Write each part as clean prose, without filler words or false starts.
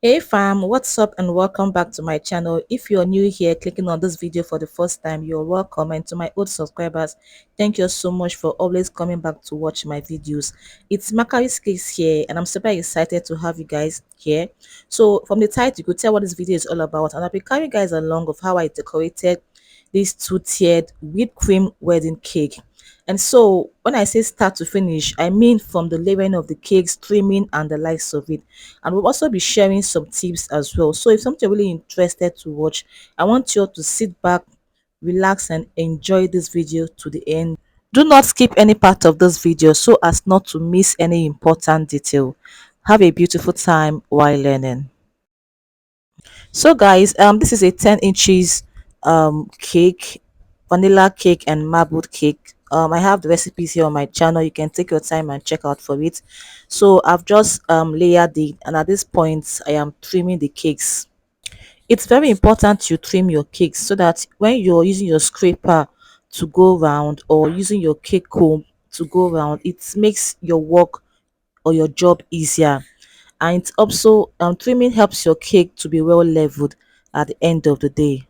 Hey fam, what's up and welcome back to my channel. If you're new here, clicking on this video for the first time, you're welcome. And to my old subscribers, thank you so much for always coming back to watch my videos. It's Makari's Case here and I'm super excited to have you guys here. So from the title, you could tell what this video is all about, and I'll be carrying you guys along of how I decorated this two-tiered whipped cream wedding cake. And so when I say start to finish, I mean from the layering of the cake, streaming, and the likes of it. And we'll also be sharing some tips as well. So if something you're really interested to watch, I want you to sit back, relax, and enjoy this video to the end. Do not skip any part of this video so as not to miss any important detail. Have a beautiful time while learning. So guys, this is a 10 inches cake, vanilla cake and marbled cake. I have the recipes here on my channel. You can take your time and check out for it. So I've just layered it, and at this point I am trimming the cakes. It's very important you trim your cakes so that when you're using your scraper to go round or using your cake comb to go round, it makes your work or your job easier. And it also trimming helps your cake to be well leveled at the end of the day.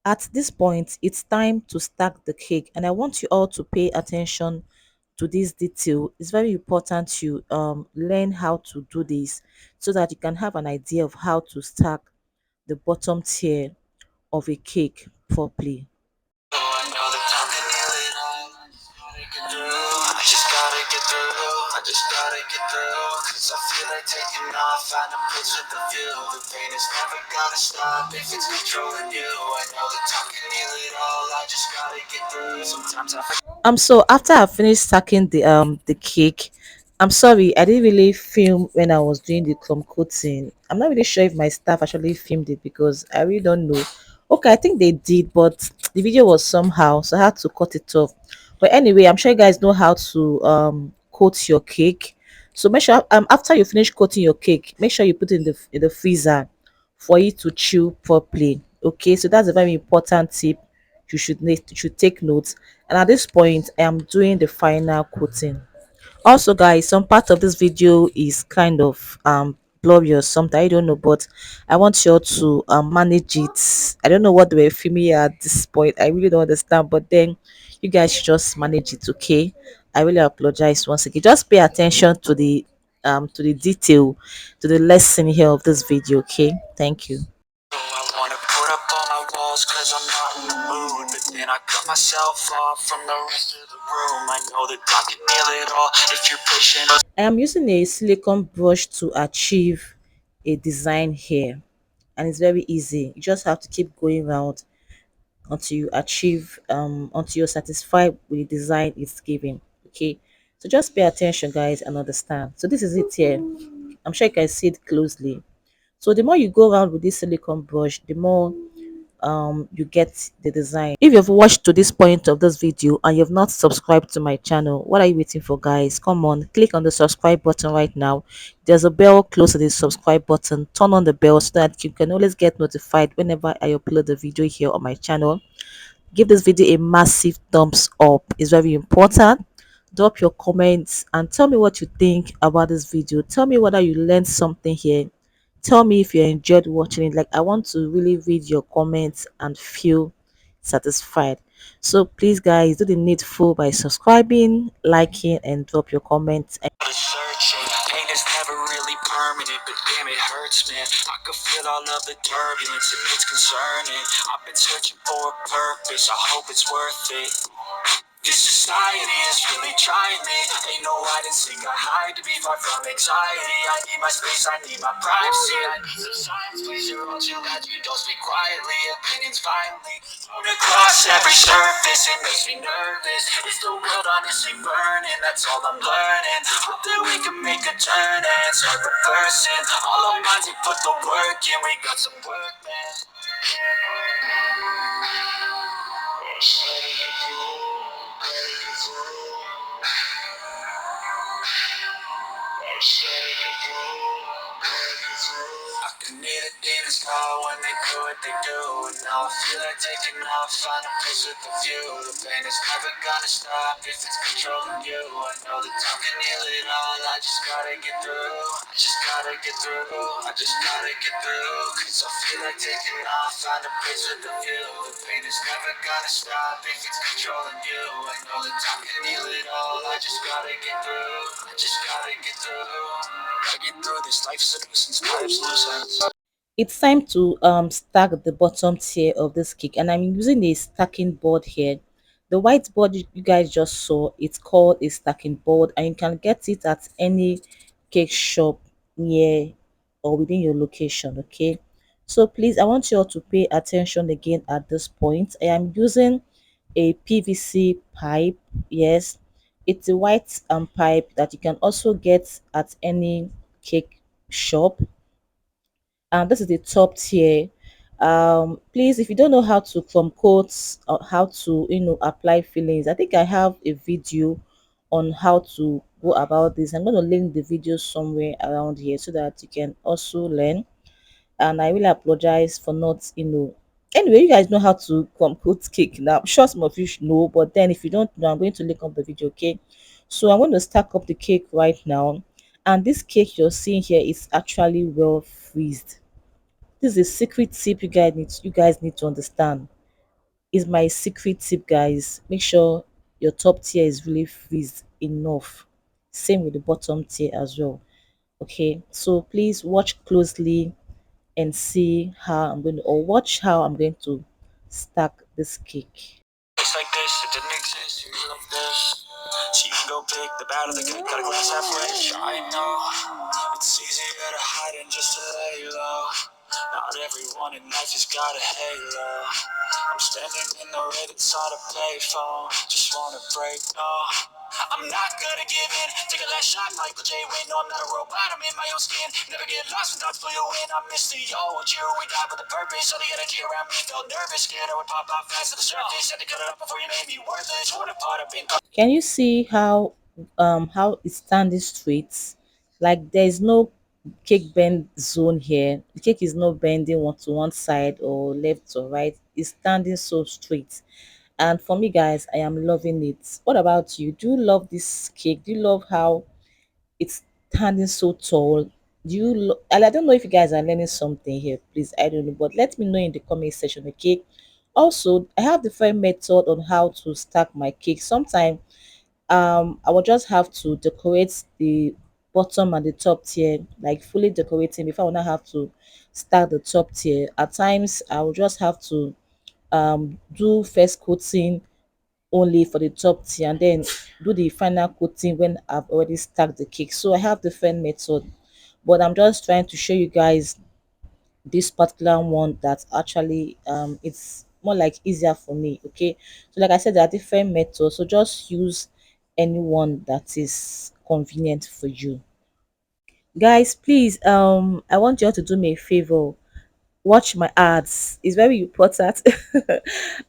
At this point, it's time to stack the cake, and I want you all to pay attention to this detail. It's very important you learn how to do this so that you can have an idea of how to stack the bottom tier of a cake properly. I know that time can heal it all. I just gotta get through. I just gotta get through. Cause I feel like taking off. Find a place with the view. The pain is never gonna stop if it's controlling you. I know that time can heal it all. I just gotta get through. Sometimes I so after I finished stacking the cake, I'm sorry, I didn't really film when I was doing the crumb coating. I'm not really sure if my staff actually filmed it because I really don't know. Okay, I think they did, but the video was somehow, so I had to cut it off. But anyway, I'm sure you guys know how to coat your cake. So make sure after you finish coating your cake, make sure you put it in the freezer for it to chill properly. Okay, so that's a very important tip. You should take notes. And at this point, I am doing the final coating. Also guys, some part of this video is kind of blurry or something, I don't know, but I want you all to manage it. I don't know what they were filming at this point, I really don't understand, but then you guys should just manage it. Okay, I really apologize once again. Just pay attention to the detail, to the lesson here of this video. Okay, thank you. I wanna put up all my walls cause I'm not in the mood. But then I cut myself off from the rest of the room. I know that I can nail it all if you're patient. I am using a silicone brush to achieve a design here, and it's very easy. You just have to keep going around until you achieve until you're satisfied with the design it's giving. Okay, so just pay attention guys and understand. So this is it here. I'm sure you can see it closely. So the more you go around with this silicone brush, the more you get the design. If you've watched to this point of this video and you've not subscribed to my channel, what are you waiting for guys? Come on, click on the subscribe button right now. There's a bell close to the subscribe button. Turn on the bell so that you can always get notified whenever I upload the video here on my channel. Give this video a massive thumbs up. It's very important. Drop your comments and tell me what you think about this video. Tell me whether you learned something here. Tell me if you enjoyed watching it. Like, I want to really read your comments and feel satisfied. So please guys, do the needful by subscribing, liking, and drop your comments. Searching, pain is never really permanent, but damn it hurts, man. I can feel all of the turbulence and it's concerning. I've been searching for a purpose, I hope it's worth it. This society is really trying me. Ain't no hide and seek, I hide to be far from anxiety. I need my space, I need my privacy. I need some silence, please. You're all too loud, you don't speak quietly. Opinions violently thrown across every surface. It makes me nervous. Is the world honestly burning? That's all I'm learning. Hope that we can make a turn and start reversing. All our minds, we put the work in. We got some work, man. I can hear the demons call when they do what they do. And now I feel like taking off, find a place with a view. The pain is never gonna stop if it's controlling you. I know that time can heal it all, I just gotta get through. I just gotta get through, I just gotta get through. Cause I feel like taking off, find a place with a view. The pain is never gonna stop if it's controlling you. I know that time can heal it all, I just gotta get through. I just gotta get through. I get through this, life is a nuisance, life's loose ends. It's time to stack the bottom tier of this cake, and I'm using a stacking board here. The white board you guys just saw, it's called a stacking board, and you can get it at any cake shop near or within your location. Okay, so please, I want you all to pay attention again at this point. I am using a PVC pipe. Yes, it's a white pipe that you can also get at any cake shop. This is the top tier. Please, if you don't know how to crumb coats or how to apply fillings, I think I have a video on how to go about this. I'm going to link the video somewhere around here so that you can also learn. And I really apologize for not anyway, you guys know how to compute cake now. I'm sure some of you should know, but then if you don't know, I'm going to link up the video. Okay, so I'm going to stack up the cake right now, and this cake you're seeing here is actually well freezed. This is a secret tip you guys need to understand. Is my secret tip, guys. Make sure your top tier is really freezed enough. Same with the bottom tier as well. Okay, so please watch closely and see how I'm going to, or watch how I'm going to stack this cake. It's like this, it didn't exist, it was like this. So you can go pick the battle, they got a glass halfway. I know, it's easier to hide than just to lay low. Not everyone in life has got a halo. I'm standing in the red inside a payphone. Just wanna break, no. I'm not gonna give in. Take a last shot, Michael J. Win. No, I'm not a robot, I'm in my own skin. Never get lost when thoughts pull you in. I miss the old you. We died with a purpose. All the energy around me felt nervous. Scared I would pop out fast to the surface. Had to cut it up before you made me worthless. Torn apart, I've been. Can you see how it's standing straight? Like there is no cake bend zone here. The cake is not bending one to one side or left or right. It's standing so straight. And for me, guys, I am loving it. What about you? Do you love this cake? Do you love how it's standing so tall? And I don't know if you guys are learning something here, please. I don't know, but let me know in the comment section, okay? Also, I have different method on how to stack my cake. Sometimes I will just have to decorate the bottom and the top tier, like fully decorating before I will not have to start the top tier. At times I will just have to do first coating only for the top tier and then do the final coating when I've already stacked the cake. So I have different method, but I'm just trying to show you guys this particular one that actually it's more like easier for me. Okay, so like I said, there are different methods, so just use any one that is convenient for you. Guys, please, I want you all to do me a favor. Watch my ads. It's very important.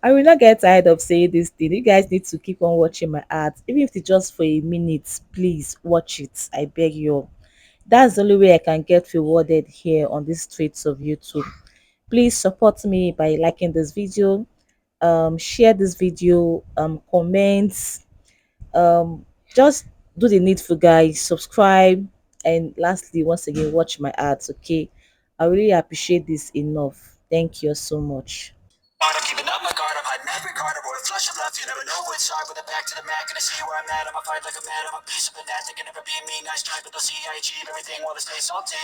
I will not get tired of saying this thing. You guys need to keep on watching my ads, even if it's just for a minute. Please watch it, I beg you all. That's the only way I can get rewarded here on these streets of YouTube. Please support me by liking this video, share this video, comment, just do the needful, guys. Subscribe, and lastly, once again, watch my ads. Okay, I really appreciate this enough. Thank you so much. I'm keeping up my guard, I'm hiding every card. I'm flush of left, you never know which side. With the back to the mat, gonna see where I'm at. I'ma fight like a man, I'm a piece of a gnat. They can never be me, nice try, but they'll see I achieve everything while they stay salty.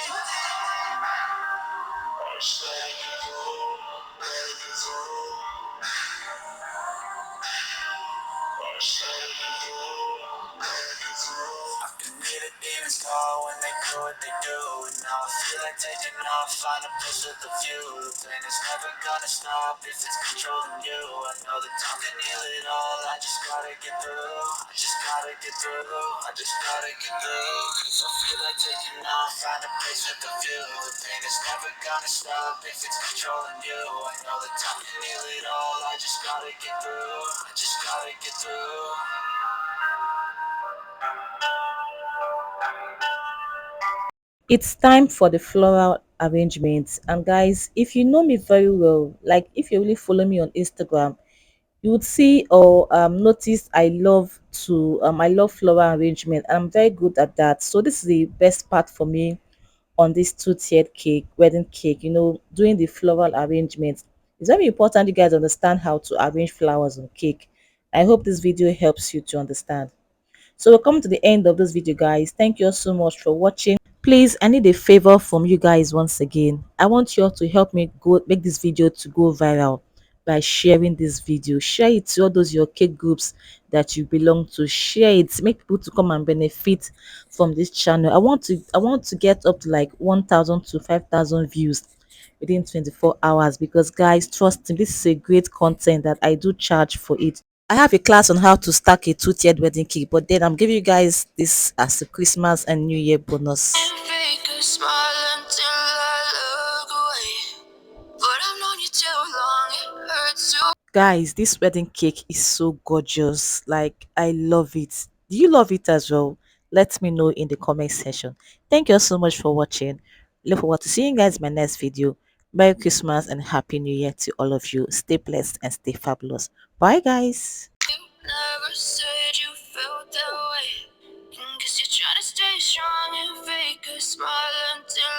I can hear the demons call when they do what they do. And now I feel like taking off, find a place with a view. The pain is never gonna stop if it's controlling you. I know that time can heal it all, I just gotta get through. I just gotta get through, I just gotta get through. Cause I feel like taking off, find a place with a view. The pain is never gonna stop if it's controlling you. I know that time can heal it all, I just gotta get through. I just gotta get through. It's time for the floral arrangement. And guys, if you know me very well, like if you really follow me on Instagram, you would see or notice I love floral arrangement. I'm very good at that. So this is the best part for me on this two-tiered cake, wedding cake. Doing the floral arrangement. It's very important you guys understand how to arrange flowers on cake. I hope this video helps you to understand. So we're coming to the end of this video, guys. Thank you all so much for watching. Please, I need a favor from you guys once again. I want you all to help me go make this video to go viral by sharing this video. Share it to all those your cake groups that you belong to. Share it. Make people to come and benefit from this channel. I want to get up to like 1,000 to 5,000 views within 24 hours, because guys, trust me, this is a great content that I do charge for it. I have a class on how to stack a two-tiered wedding cake, but then I'm giving you guys this as a Christmas and New Year bonus. Fake a smile until I look away. But I've known you too long, it hurts to. Guys, this wedding cake is so gorgeous. Like, I love it. Do you love it as well? Let me know in the comment section. Thank you all so much for watching. Look forward to seeing you guys in my next video. Merry Christmas and Happy New Year to all of you. Stay blessed and stay fabulous. Bye, guys. Never said you felt that way. Guess you're trying to stay strong and fake a smile until